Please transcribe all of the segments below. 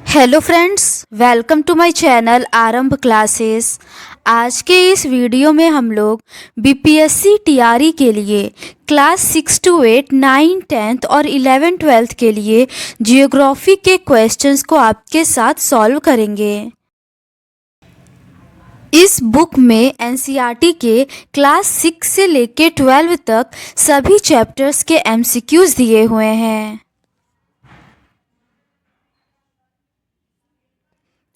Hello friends, welcome to my channel Arambh classes. आज के इस वीडियो में हम लोग बीपीएससी टीआरई के लिए क्लास 6 to 8, 9, 10th और 11, 12th के लिए जियोग्राफी के क्वेश्चंस को आपके साथ सॉल्व करेंगे। इस बुक में एनसीईआरटी के क्लास 6 से लेके 12 तक सभी चैप्टर्स के एमसीक्यूज दिए हुए हैं।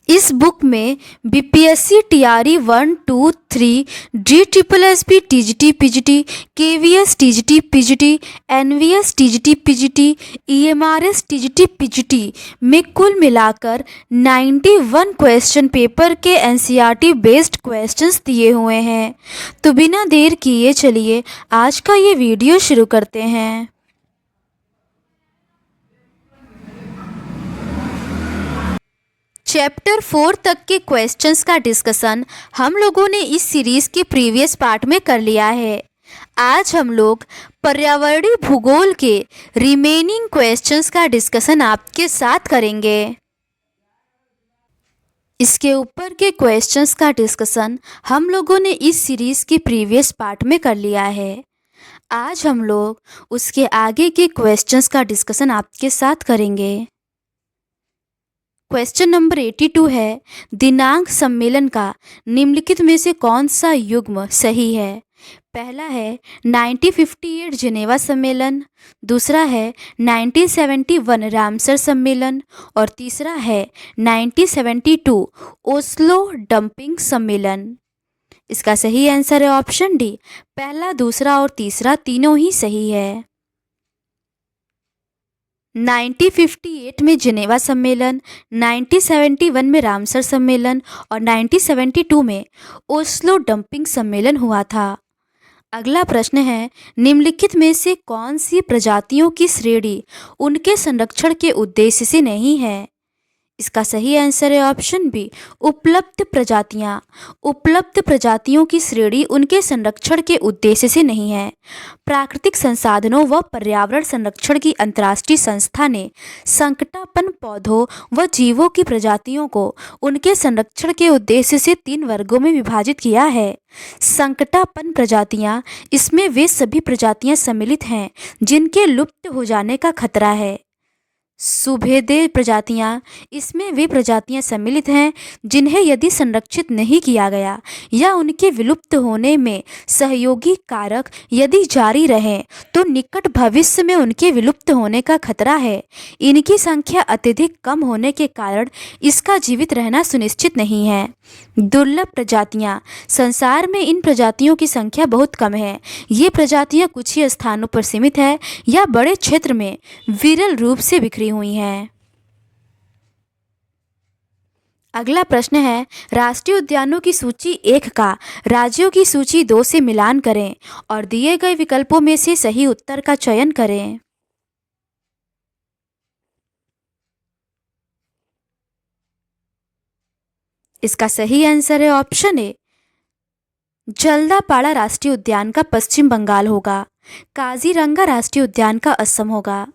इस बुक में BPSC TRE 1, 2, 3, DSSB TGT PGT, KVS TGT PGT, NVS TGT PGT, EMRS TGT PGT में कुल मिलाकर 91 क्वेश्चन पेपर के एनसीईआरटी बेस्ड क्वेश्चंस दिए हुए हैं। तो बिना देर किए चलिए आज का ये वीडियो शुरू करते हैं। चैप्टर 4 तक के क्वेश्चंस का डिस्कशन हम लोगों ने इस सीरीज के प्रीवियस पार्ट में कर लिया है। आज हम लोग पर्यावरणीय भूगोल के रिमेनिंग क्वेश्चंस का डिस्कशन आपके साथ करेंगे। इसके ऊपर के क्वेश्चंस का डिस्कशन हम लोगों ने इस सीरीज के प्रीवियस पार्ट में कर लिया है। आज हम लोग उसके आगे के क्वेश्चंस का डिस्कशन आपके साथ करेंगे। क्वेश्चन नंबर 82 है, दिनांक सम्मेलन का निम्नलिखित में से कौन सा युग्म सही है। पहला है 1958 जिनेवा सम्मेलन, दूसरा है 1971 रामसर सम्मेलन और तीसरा है 1972 ओस्लो डंपिंग सम्मेलन। इसका सही आंसर है ऑप्शन डी, पहला, दूसरा और तीसरा तीनों ही सही है। 1958 में जिनेवा सम्मेलन, 1971 में रामसर सम्मेलन और 1972 में ओस्लो डंपिंग सम्मेलन हुआ था। अगला प्रश्न है, निम्नलिखित में से कौन सी प्रजातियों की श्रेणी उनके संरक्षण के उद्देश्य से नहीं है। इसका सही आंसर है ऑप्शन बी, उपलब्ध प्रजातियां। उपलब्ध प्रजातियों की श्रेणी उनके संरक्षण के उद्देश्य से नहीं है। प्राकृतिक संसाधनों व पर्यावरण संरक्षण की अंतर्राष्ट्रीय संस्था ने संकटापन्न पौधों व जीवों की प्रजातियों को उनके संरक्षण के उद्देश्य से 3 वर्गों में विभाजित किया है। संकटापन्न प्रजातियां, इसमें वे सभी प्रजातियां सम्मिलित हैं जिनके लुप्त हो जाने का खतरा है। सुभेदे प्रजातियां, इसमें वे प्रजातियां सम्मिलित हैं जिन्हें यदि संरक्षित नहीं किया गया या उनके विलुप्त होने में सहयोगी कारक यदि जारी रहें तो निकट भविष्य में उनके विलुप्त होने का खतरा है। इनकी संख्या अत्यधिक कम होने के कारण इसका जीवित रहना सुनिश्चित नहीं है। दुर्लभ प्रजातियां, संसार में इन प्रजातियों की संख्या बहुत कम है। ये प्रजातियां कुछ ही स्थानों पर सीमित है या बड़े क्षेत्र में विरल रूप से बिखरी हुई हैं। अगला प्रश्न है, राष्ट्रीय उद्यानों की सूची 1 का राज्यों की सूची 2 से मिलान करें और दिए गए विकल्पों में से सही उत्तर का चयन करें। इसका सही आंसर है ऑप्शन ए, जल्दापाड़ा राष्ट्रीय उद्यान का पश्चिम बंगाल होगा, काजीरंगा राष्ट्रीय उद्यान का असम होगा,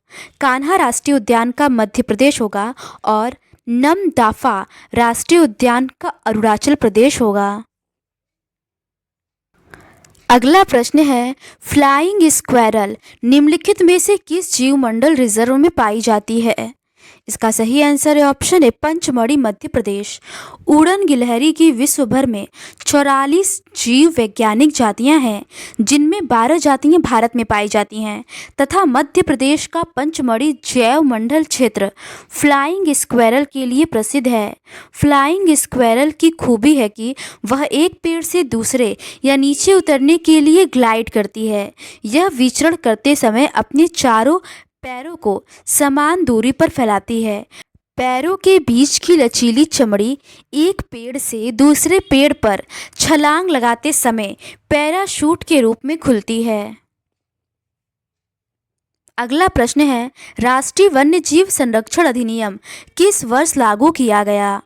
कान्हा राष्ट्रीय उद्यान का मध्य प्रदेश होगा और नमदाफा राष्ट्रीय उद्यान का अरुणाचल प्रदेश होगा। अगला प्रश्न है, फ्लाइंग स्क्वैरल निम्नलिखित में से किस जीवमंडल रिजर्व में पाई जाती है। इसका सही आंसर है ऑप्शन ए, पंचमढ़ी मध्य प्रदेश। उड़न गिलहरी की विश्व भर में 44 जीव वैज्ञानिक जातियां हैं जिनमें 12 जातियां भारत में पाई जाती हैं तथा मध्य प्रदेश का पंचमढ़ी जैव मंडल क्षेत्र फ्लाइंग स्क्वैरल के लिए प्रसिद्ध है। फ्लाइंग स्क्वैरल की खूबी है कि वह एक पेड़ से दूसरे या नीचे उतरने के लिए ग्लाइड करती है। यह विचरण करते समय अपने चारों पैरों को समान दूरी पर फैलाती है। पैरों के बीच की लचीली चमड़ी एक पेड़ से दूसरे पेड़ पर छलांग लगाते समय पैराशूट के रूप में खुलती है। अगला प्रश्न है, राष्ट्रीय वन्यजीव संरक्षण अधिनियम किस वर्ष लागू किया गया।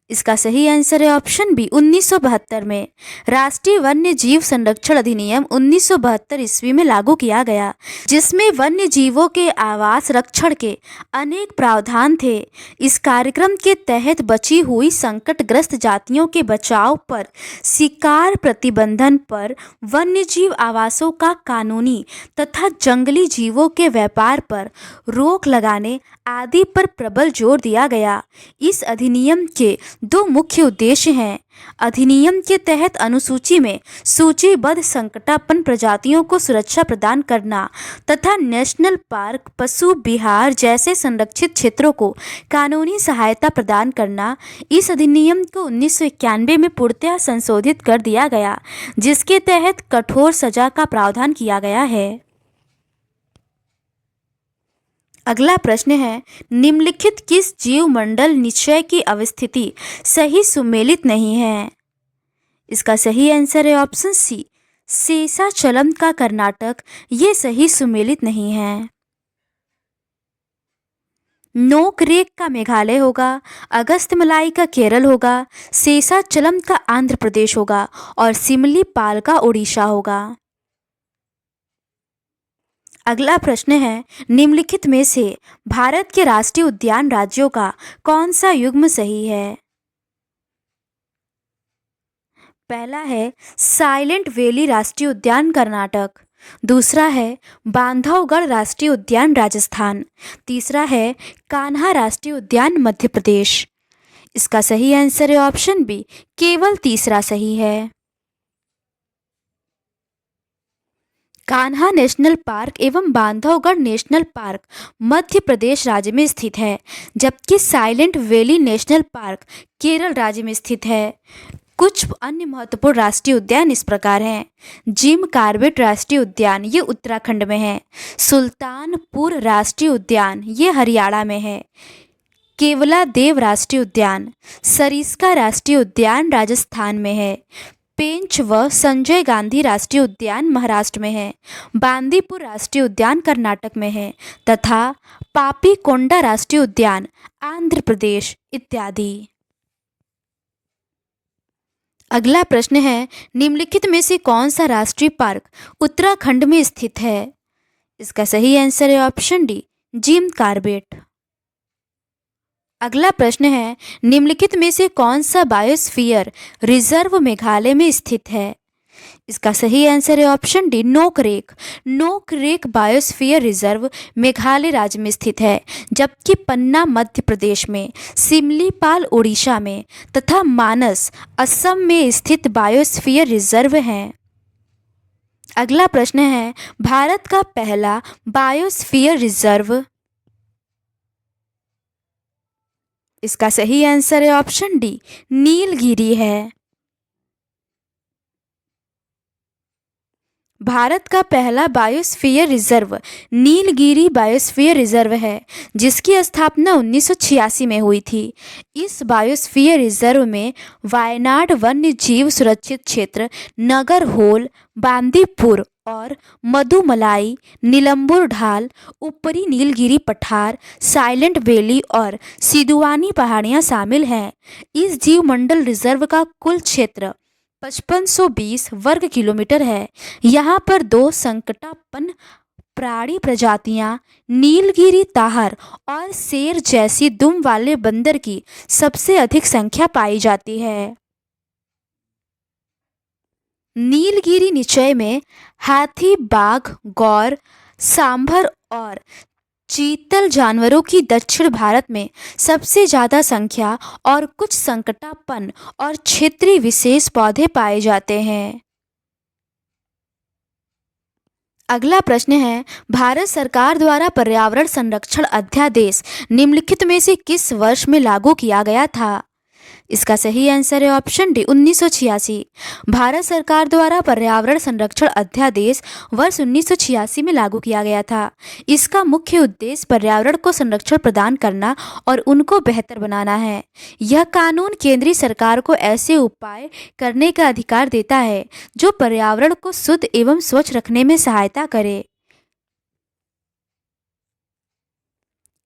इसका सही आंसर है ऑप्शन बी 1972 में। राष्ट्रीय वन्य जीव संरक्षण अधिनियम 1972 ईस्वी में लागू किया गया, जिसमें वन्य जीवों के आवास रक्षण के अनेक प्रावधान थे। इस कार्यक्रम के तहत बची हुई संकटग्रस्त जातियों के बचाव पर, शिकार प्रतिबंधन पर, वन्य जीव आवासों का कानूनी तथा जंगली जीवों के व्यापार पर रोक लगाने आदि पर प्रबल जोर दिया गया। इस अधिनियम के दो मुख्य उद्देश्य हैं। अधिनियम के तहत अनुसूची में सूचीबद्ध संकटापन्न प्रजातियों को सुरक्षा प्रदान करना तथा नेशनल पार्क, पशु विहार जैसे संरक्षित क्षेत्रों को कानूनी सहायता प्रदान करना। इस अधिनियम को 1991 में पूर्णतः संशोधित कर दिया गया, जिसके तहत कठोर सजा का प्रावधान किया गया है। अगला प्रश्न है, निम्नलिखित किस जीवमंडल निचय की अवस्थिति सही सुमेलित नहीं है? इसका सही आंसर है ऑप्शन सी शेषाचलम का कर्नाटक, ये सही सुमेलित नहीं है। नोकरेक का मेघालय होगा, अगस्तमलाई का केरल होगा, शेषाचलम का आंध्र प्रदेश होगा और सिमलीपाल का उड़ीसा होगा। अगला प्रश्न है, निम्नलिखित में से भारत के राष्ट्रीय उद्यान राज्यों का कौन सा युग्म सही है? पहला है साइलेंट वैली राष्ट्रीय उद्यान कर्नाटक, दूसरा है बांधवगढ़ राष्ट्रीय उद्यान राजस्थान, तीसरा है कान्हा राष्ट्रीय उद्यान मध्य प्रदेश। इसका सही आंसर है ऑप्शन बी केवल तीसरा सही है। कान्हा नेशनल पार्क एवं बांधवगढ़ नेशनल पार्क मध्य प्रदेश राज्य में स्थित है, जबकि silent valley national park Kerala राज्य में स्थित है। कुछ अन्य महत्वपूर्ण राष्ट्रीय उद्यान इस प्रकार हैं। जिम कॉर्बेट राष्ट्रीय उद्यान ये उत्तराखंड में है। सुल्तानपुर राष्ट्रीय उद्यान ये हरियाणा में है। केवलादेव राष्ट्रीय उद्यान, सरिस्का राष्ट्रीय उद्यान राजस्थान में है। पेंच व संजय गांधी राष्ट्रीय उद्यान महाराष्ट्र में है। बांदीपुर राष्ट्रीय उद्यान कर्नाटक में है तथा पापीकोंडा राष्ट्रीय उद्यान आंध्र प्रदेश इत्यादि। अगला प्रश्न है, निम्नलिखित में से कौन सा राष्ट्रीय पार्क उत्तराखंड में स्थित है? इसका सही आंसर है ऑप्शन डी जिम कॉर्बेट। अगला प्रश्न है, निम्नलिखित में से कौन सा बायोस्फीयर रिजर्व मेघालय में स्थित है? इसका सही आंसर है option D Nokrek. Nokrek biosphere reserve Meghalaya राज्य में स्थित है, जबकि पन्ना मध्य प्रदेश में, सिमलीपाल उड़ीसा में तथा मानस असम में स्थित बायोस्फीयर रिजर्व हैं। अगला प्रश्न है, भारत का पहला बायोस्फीयर रिजर्व। इसका सही आंसर है ऑप्शन डी नीलगिरी है। भारत का पहला biosphere reserve Nilgiri biosphere reserve है, जिसकी स्थापना 1986 में हुई थी। इस बायोस्फीयर रिजर्व में वायनाड वन्य जीव सुरक्षित क्षेत्र, नगरहोल, बांदीपुर और मधुमलाई, नीलंबुर ढाल, ऊपरी नीलगिरी पठार, साइलेंट वैली और सिदुआनी पहाड़ियाँ शामिल हैं। इस जीवमंडल रिजर्व का कुल क्षेत्र 5520 वर्ग किलोमीटर है। यहाँ पर दो संकटापन्न प्राणी प्रजातियां नीलगिरी ताहर और शेर जैसी दुम वाले बंदर की सबसे अधिक संख्या पाई जाती है। नीलगिरी निचय में हाथी, बाघ, गौर, सांभर और चीतल जानवरों की दक्षिण भारत में सबसे ज़्यादा संख्या और कुछ संकटापन्न और क्षेत्रीय विशेष पौधे पाए जाते हैं। अगला प्रश्न है, भारत सरकार द्वारा पर्यावरण संरक्षण अध्यादेश निम्नलिखित में से किस वर्ष में लागू किया गया था? इसका सही आंसर है ऑप्शन डी 1986। भारत सरकार द्वारा पर्यावरण संरक्षण अध्यादेश वर्ष 1986 में लागू किया गया था। इसका मुख्य उद्देश्य पर्यावरण को संरक्षण प्रदान करना और उनको बेहतर बनाना है। यह कानून केंद्रीय सरकार को ऐसे उपाय करने का अधिकार देता है जो पर्यावरण को शुद्ध एवं स्वच्छ रखने में सहायता करे।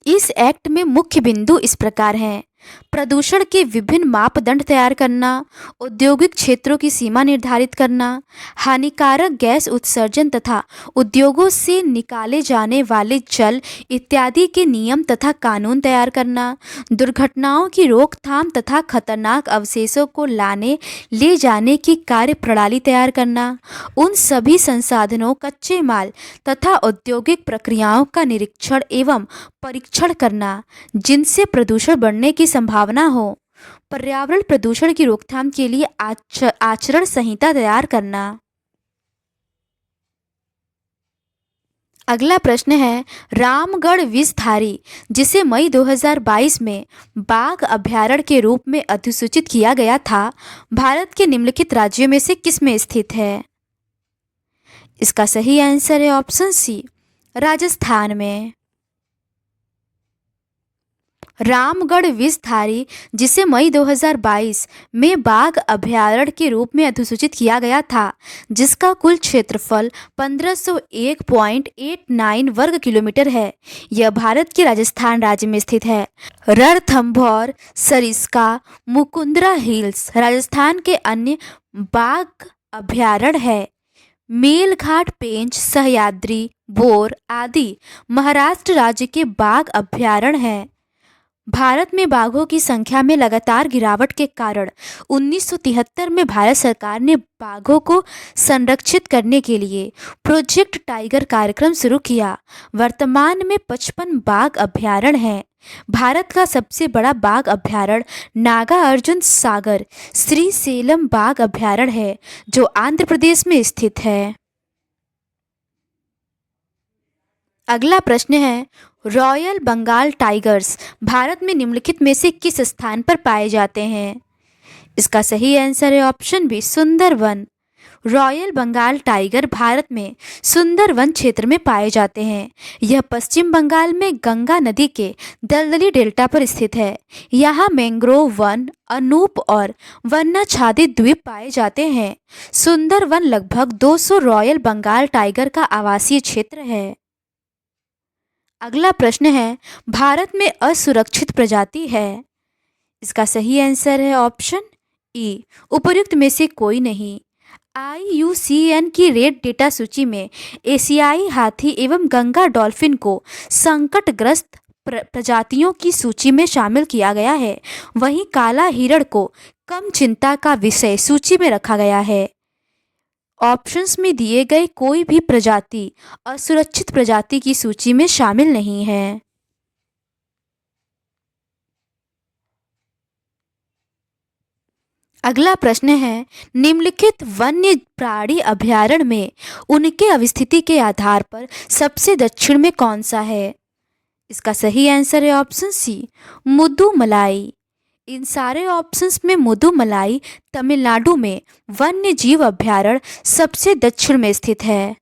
इस एक्ट में मुख्य बिंदु इस प्रकार हैं। प्रदूषण के विभिन्न मापदंड तैयार करना, औद्योगिक क्षेत्रों की सीमा निर्धारित करना, हानिकारक गैस उत्सर्जन तथा उद्योगों से निकाले जाने वाले जल इत्यादि के नियम तथा कानून तैयार करना, दुर्घटनाओं की रोकथाम तथा खतरनाक अवशेषों को लाने ले जाने की कार्य प्रणाली तैयार करना, उन सभी संसाधनों, कच्चे माल तथा औद्योगिक प्रक्रियाओं का निरीक्षण एवं परीक्षण करना जिनसे प्रदूषण बढ़ने की संभावना हो, पर्यावरण प्रदूषण की रोकथाम के लिए आचरण संहिता तैयार करना। अगला प्रश्न है, रामगढ़ विषधारी जिसे मई 2022 में बाघ अभयारण्य के रूप में अधिसूचित किया गया था, भारत के निम्नलिखित राज्यों में से किस में स्थित है? इसका सही आंसर है ऑप्शन सी, राजस्थान में। रामगढ़ विषधारी जिसे मई 2022 में बाघ अभयारण्य के रूप में अधिसूचित किया गया था, जिसका कुल क्षेत्रफल 1501.89 वर्ग किलोमीटर है, यह भारत के राजस्थान राज्य में स्थित है। रणथंभौर, सरिस्का, मुकुंदरा हिल्स राजस्थान के अन्य बाघ अभयारण्य है। मेलघाट पेंच, सह्याद्री, बोर आदि महाराष्ट्र राज्य के बाघ अभयारण्य हैं। भारत में बाघों की संख्या में लगातार गिरावट के कारण 1973 में भारत सरकार ने बाघों को संरक्षित करने के लिए प्रोजेक्ट टाइगर कार्यक्रम शुरू किया। वर्तमान में 55 बाघ अभयारण्य हैं। भारत का सबसे बड़ा बाघ अभयारण्य नागार्जुन सागर श्रीशैलम बाघ अभयारण्य है, जो आंध्र प्रदेश में स्थित है। अगला प्रश्न है, रॉयल बंगाल टाइगर्स भारत में निम्नलिखित में से किस स्थान पर पाए जाते हैं? इसका सही आंसर है option B, Sundarban. Royal Bengal tiger Bharat में सुंदरवन क्षेत्र में पाए जाते हैं। यह पश्चिम बंगाल में गंगा नदी के दलदली डेल्टा पर स्थित है। यहाँ मैंग्रोव वन, अनूप और वर्णाच्छादित द्वीप पाए जाते हैं। सुंदरवन लगभग 200 रॉयल बंगाल टाइगर का आवासीय क्षेत्र है। अगला प्रश्न है, भारत में असुरक्षित प्रजाति है? इसका सही आंसर है ऑप्शन ई, उपर्युक्त में से कोई नहीं। IUCN की रेड डेटा सूची में एशियाई हाथी एवं गंगा डॉल्फिन को संकटग्रस्त प्रजातियों की सूची में शामिल किया गया है। वहीं काला हिरण को कम चिंता का विषय सूची में रखा गया है। ऑप्शंस में दिए गए कोई भी प्रजाति असुरक्षित प्रजाति की सूची में शामिल नहीं है। अगला प्रश्न है, निम्नलिखित वन्य प्राणी अभयारण्य में उनके अवस्थिति के आधार पर सबसे दक्षिण में कौन सा है? इसका सही आंसर है ऑप्शन सी, मुदुमलाई। इन सारे ऑप्शंस में मुदुमलाई तमिलनाडु में वन्य जीव अभयारण्य सबसे दक्षिण में स्थित है।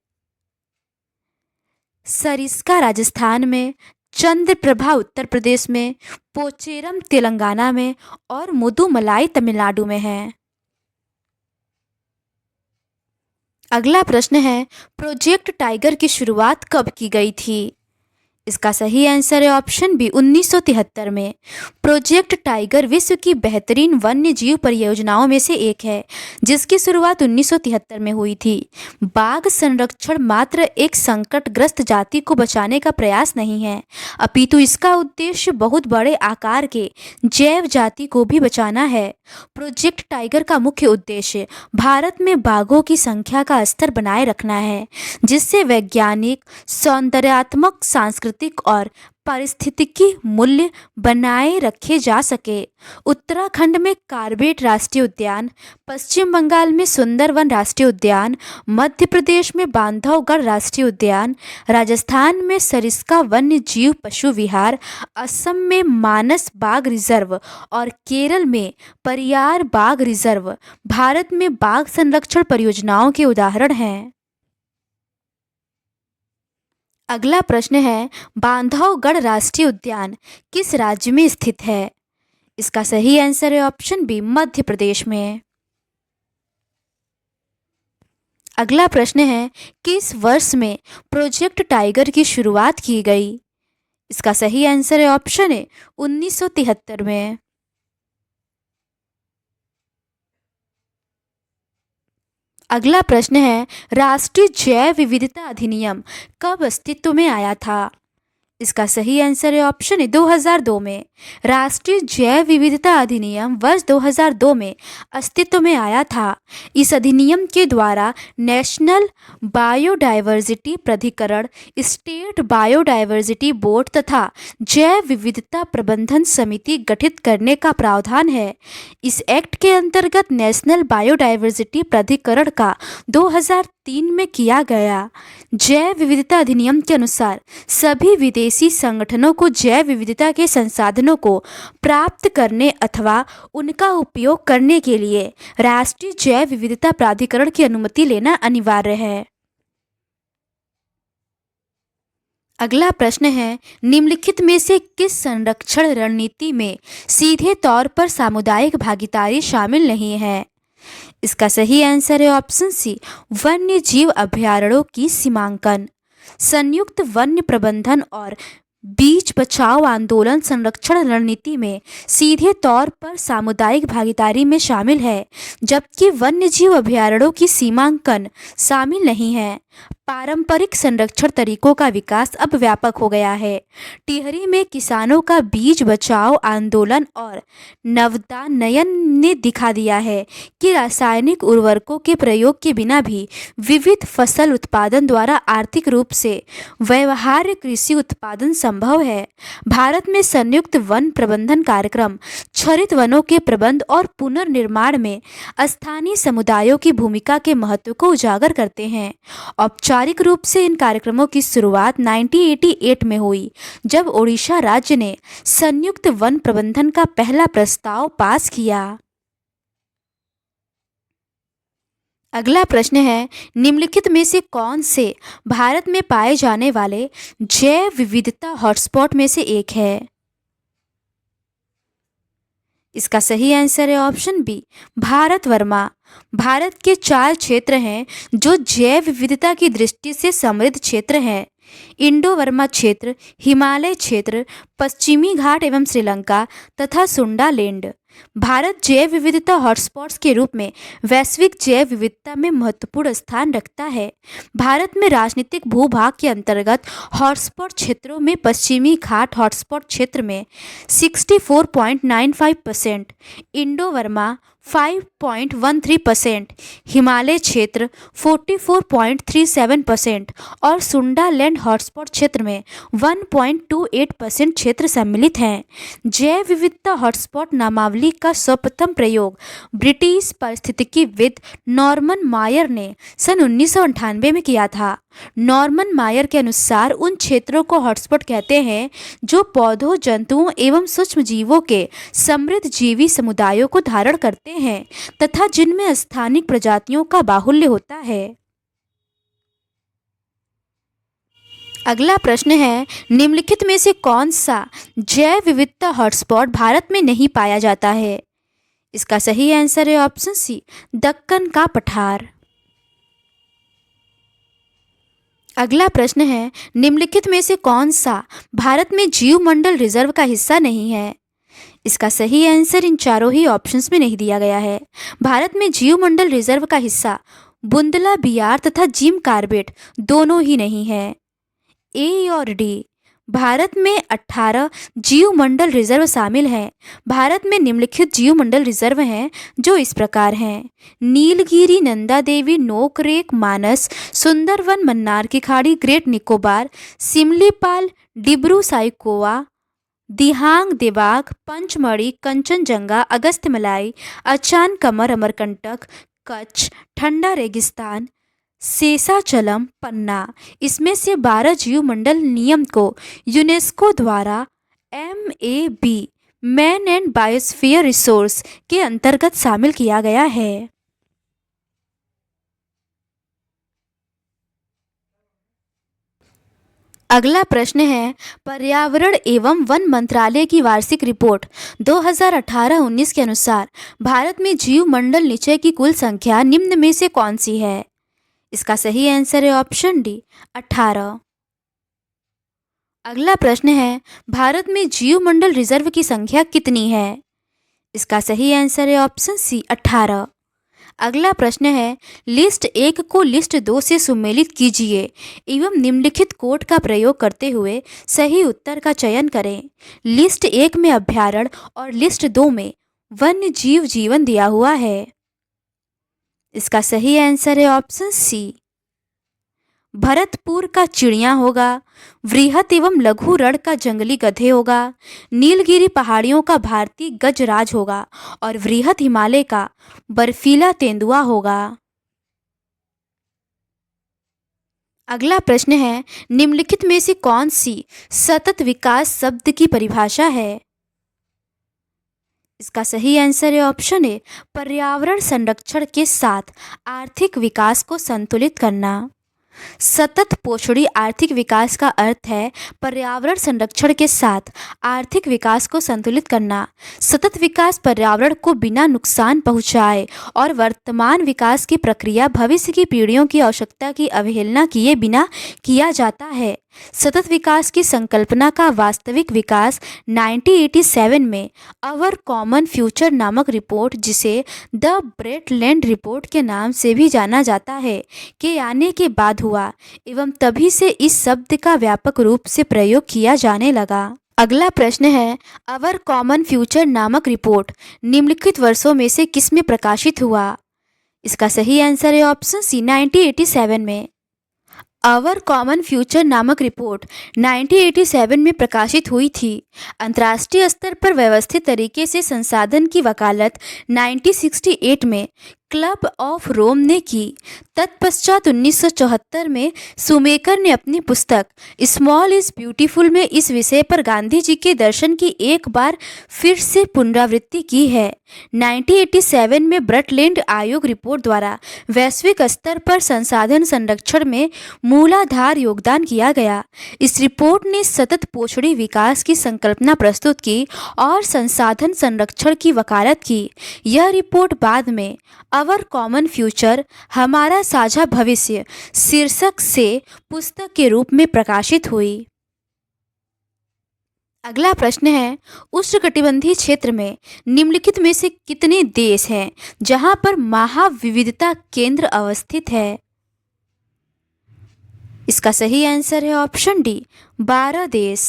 सरिस्का राजस्थान में, चंद्रप्रभा उत्तर प्रदेश में, पोचेरम तेलंगाना में और मुदुमलाई तमिलनाडु में है। अगला प्रश्न है, प्रोजेक्ट टाइगर की शुरुआत कब की गई थी? इसका सही आंसर है ऑप्शन बी, 1973 में। प्रोजेक्ट टाइगर विश्व की बेहतरीन वन्य जीव परियोजनाओं में से एक है, जिसकी शुरुआत 1973 में हुई थी। बाघ संरक्षण मात्र एक संकटग्रस्त जाति को बचाने का प्रयास नहीं है, अपितु इसका उद्देश्य बहुत बड़े आकार के जैव जाति को भी बचाना है। प्रोजेक्ट टाइगर का मुख्य उद्देश्य भारत में बाघों की संख्या का स्तर बनाए रखना है, जिससे वैज्ञानिक, सौंदर्यात्मक, सांस्कृतिक और पारिस्थितिकी मूल्य बनाए रखे जा सके। उत्तराखंड में कार्बेट राष्ट्रीय उद्यान, पश्चिम बंगाल में सुंदरवन राष्ट्रीय उद्यान, मध्य प्रदेश में बांधवगढ़ राष्ट्रीय उद्यान, राजस्थान में सरिस्का वन्य जीव पशु विहार, असम में मानस बाघ रिजर्व और केरल में परियार बाघ रिजर्व भारत में बाघ संरक्षण परियोजनाओं के उदाहरण हैं। अगला प्रश्न है, बांधवगढ़ राष्ट्रीय उद्यान किस राज्य में स्थित है? इसका सही आंसर है ऑप्शन बी, मध्य प्रदेश में। अगला प्रश्न है, किस वर्ष में प्रोजेक्ट टाइगर की शुरुआत की गई? इसका सही आंसर है ऑप्शन ए, 1973 में। अगला प्रश्न है, राष्ट्रीय जैव विविधता अधिनियम कब अस्तित्व में आया था? इसका सही आंसर है ऑप्शन ए 2002 में। राष्ट्रीय जैव विविधता अधिनियम वर्ष 2002 में अस्तित्व में आया था। इस अधिनियम के द्वारा नेशनल बायोडायवर्सिटी प्राधिकरण, स्टेट बायोडायवर्सिटी बोर्ड तथा जैव विविधता प्रबंधन समिति गठित करने का प्रावधान है। इस एक्ट के अंतर्गत नेशनल बायोडायवर्सिटी प्राधिकरण का 2003 में किया गया। जैव विविधता अधिनियम के अनुसार सभी विदेशी संगठनों को जैव विविधता के संसाधनों को प्राप्त करने अथवा उनका उपयोग करने के लिए राष्ट्रीय जैव विविधता प्राधिकरण की अनुमति लेना अनिवार्य है। अगला प्रश्न है, निम्नलिखित में से किस संरक्षण रणनीति में सीधे तौर पर सामुदायिक भागीदारी शामिल नहीं है? इसका सही आंसर है ऑप्शन सी, वन्य जीव अभयारण्यों की सीमांकन। संयुक्त वन्य प्रबंधन और बीच बचाव आंदोलन संरक्षण रणनीति में सीधे तौर पर सामुदायिक भागीदारी में शामिल है, जबकि वन्य जीव अभयारण्यों की सीमांकन शामिल नहीं है। पारंपरिक संरक्षण तरीकों का विकास अब व्यापक हो गया है। टिहरी में किसानों का बीज बचाओ आंदोलन और नवोन्नयन ने दिखा दिया है कि रासायनिक उर्वरकों के प्रयोग के बिना भी विविध फसल उत्पादन द्वारा आर्थिक रूप से व्यवहार्य कृषि उत्पादन संभव है। भारत में संयुक्त वन प्रबंधन कार्यक्रम क्षरित वनों के प्रबंध और पुनर्निर्माण में स्थानीय समुदायों की भूमिका के महत्व को उजागर करते हैं। औपचारिक रूप से इन कार्यक्रमों की शुरुआत 1988 में हुई, जब ओडिशा राज्य ने संयुक्त वन प्रबंधन का पहला प्रस्ताव पास किया। अगला प्रश्न है, निम्नलिखित में से कौन से भारत में पाए जाने वाले जैव विविधता हॉटस्पॉट में से एक है? इसका सही आंसर है ऑप्शन बी, भारत वर्मा। भारत के 4 क्षेत्र हैं जो जैव विविधता की दृष्टि से समृद्ध क्षेत्र हैं। इंडो वर्मा क्षेत्र, हिमालय क्षेत्र, पश्चिमी घाट एवं श्रीलंका तथा सुंडालैंड। भारत जैव विविधता हॉटस्पॉट्स के रूप में वैश्विक जैव विविधता में महत्वपूर्ण स्थान रखता है। भारत में राजनीतिक भूभाग के अंतर्गत हॉटस्पॉट क्षेत्रों में पश्चिमी घाट हॉटस्पॉट क्षेत्र में 64.95%, इंडो वर्मा 5.13%, हिमालय क्षेत्र 44.37% और सुंडालैंड हॉटस्पॉट क्षेत्र में 1.28% क्षेत्र सम्मिलित हैं। जैव विविधता हॉटस्पॉट नामावली का सर्वप्रथम प्रयोग ब्रिटिश पारिस्थितिकीविद नॉर्मन मायर ने सन 1998 में किया था। नॉर्मन मायर के अनुसार उन क्षेत्रों को हॉटस्पॉट कहते हैं जो पौधों, जंतुओं एवं सूक्ष्म जीवों के समृद्ध जीवी समुदायों को धारण करते हैं तथा जिनमें स्थानिक प्रजातियों का बाहुल्य होता है। अगला प्रश्न है, निम्नलिखित में से कौन सा जैव विविधता हॉटस्पॉट भारत में नहीं पाया जाता है? इसका सही आंसर है ऑप्शन सी, दक्कन का पठार। अगला प्रश्न है, निम्नलिखित में से कौन सा भारत में जीवमंडल रिजर्व का हिस्सा नहीं है? इसका सही आंसर इन चारों ही ऑप्शंस में नहीं दिया गया है। भारत में जीवमंडल रिजर्व का हिस्सा बुंदला बियार तथा जिम कार्बेट दोनों ही नहीं है। ए और डी। भारत में 18 जीवमंडल रिजर्व शामिल हैं। भारत में निम्नलिखित जीवमंडल रिजर्व हैं जो इस प्रकार हैं: नीलगिरी, नंदा देवी, नोकरेक, मानस, सुंदरवन, मन्नार की खाड़ी, ग्रेट निकोबार, सिमलीपाल, डिब्रू साइकोवा, दिहांग दिबांग, पंचमढ़ी, कंचनजंगा, अगस्त्यमलाई, अचान कमर, अमरकंटक, कच्छ, ठंडा रेगिस्तान, शेषाचलम, पन्ना। इसमें से 12 जीवमंडल नियम को यूनेस्को द्वारा MAB man and biosphere resource के अंतर्गत शामिल किया गया है। अगला प्रश्न है, पर्यावरण एवं वन मंत्रालय की वार्षिक रिपोर्ट 2018-19 के अनुसार भारत में जीवमंडल निचय की कुल संख्या निम्न में से कौन सी है? इसका सही आंसर है ऑप्शन डी, 18। अगला प्रश्न है, भारत में जीवमंडल रिजर्व की संख्या कितनी है? इसका सही आंसर है ऑप्शन सी, 18। अगला प्रश्न है, लिस्ट 1 को लिस्ट 2 से सुमेलित कीजिए एवं निम्नलिखित कोड का प्रयोग करते हुए सही उत्तर का चयन करें। लिस्ट 1 में अभ्यारण्य और लिस्ट 2 में वन्य जीव जीवन दिया हुआ है। इसका सही आंसर है ऑप्शन सी। भरतपुर का चिड़िया होगा, वृहत एवं लघु रण का जंगली गधे होगा, नीलगिरी पहाड़ियों का भारतीय गजराज होगा और वृहत हिमालय का बर्फीला तेंदुआ होगा। अगला प्रश्न है, निम्नलिखित में से कौन सी सतत विकास शब्द की परिभाषा है? इसका सही आंसर है ऑप्शन ए, पर्यावरण संरक्षण के साथ आर्थिक विकास को संतुलित करना। सतत पोषणी आर्थिक विकास का अर्थ है पर्यावरण संरक्षण के साथ आर्थिक विकास को संतुलित करना। सतत विकास पर्यावरण को बिना नुकसान पहुंचाए और वर्तमान विकास की प्रक्रिया भविष्य की पीढ़ियों की आवश्यकता की अवहेलना किए बिना किया जाता है। सतत विकास की संकल्पना का वास्तविक विकास 1987 में अवर कॉमन फ्यूचर नामक रिपोर्ट, जिसे द ब्रेटलैंड रिपोर्ट के नाम से भी जाना जाता है, के आने के बाद हुआ एवं तभी से इस शब्द का व्यापक रूप से प्रयोग किया जाने लगा। अगला प्रश्न है, अवर कॉमन फ्यूचर नामक रिपोर्ट निम्नलिखित वर्षों में से किस में प्रकाशित हुआ? इसका सही आंसर है ऑप्शन सी, 1987 में। आवर कॉमन फ्यूचर नामक रिपोर्ट 1987 में प्रकाशित हुई थी। अंतर्राष्ट्रीय स्तर पर व्यवस्थित तरीके से संसाधन की वकालत 1968 में क्लब ऑफ रोम ने की। तत्पश्चात 1974 में सुमेकर ने अपनी पुस्तक स्मॉल इज ब्यूटीफुल में इस विषय पर गांधी जी के दर्शन की एक बार फिर से पुनरावृत्ति की है। 1987 में ब्रेटलैंड आयोग रिपोर्ट द्वारा वैश्विक स्तर पर संसाधन संरक्षण में मूलाधार योगदान किया गया। इस रिपोर्ट ने सतत पोषणी विकास की संकल्पना प्रस्तुत की और संसाधन संरक्षण की वकालत की। यह रिपोर्ट बाद में अवर कॉमन फ्यूचर हमारा साझा भविष्य शीर्षक से पुस्तक के रूप में प्रकाशित हुई। अगला प्रश्न है, उष्णकटिबंधीय क्षेत्र में निम्नलिखित में से कितने देश हैं जहां पर महाविविधता केंद्र अवस्थित है? इसका सही आंसर है ऑप्शन डी, 12 देश।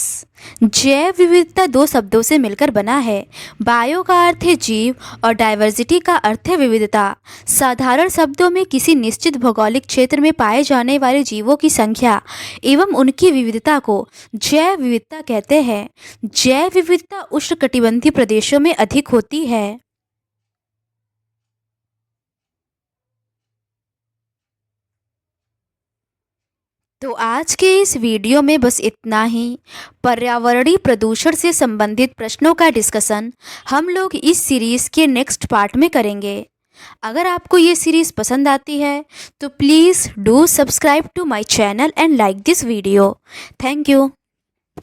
जैव विविधता 2 शब्दों से मिलकर बना है। बायो का अर्थ है जीव और डाइवर्सिटी का अर्थ है विविधता। साधारण शब्दों में किसी निश्चित भौगोलिक क्षेत्र में पाए जाने वाले जीवों की संख्या एवं उनकी विविधता को जैव विविधता कहते हैं। जैव विविधता उष्णकटिबंधीय प्रदेशों में अधिक होती है। तो आज के इस वीडियो में बस इतना ही। पर्यावरणीय प्रदूषण से संबंधित प्रश्नों का डिस्कशन हम लोग इस सीरीज़ के नेक्स्ट पार्ट में करेंगे। अगर आपको ये सीरीज़ पसंद आती है तो please do subscribe to my channel and like this video. Thank you.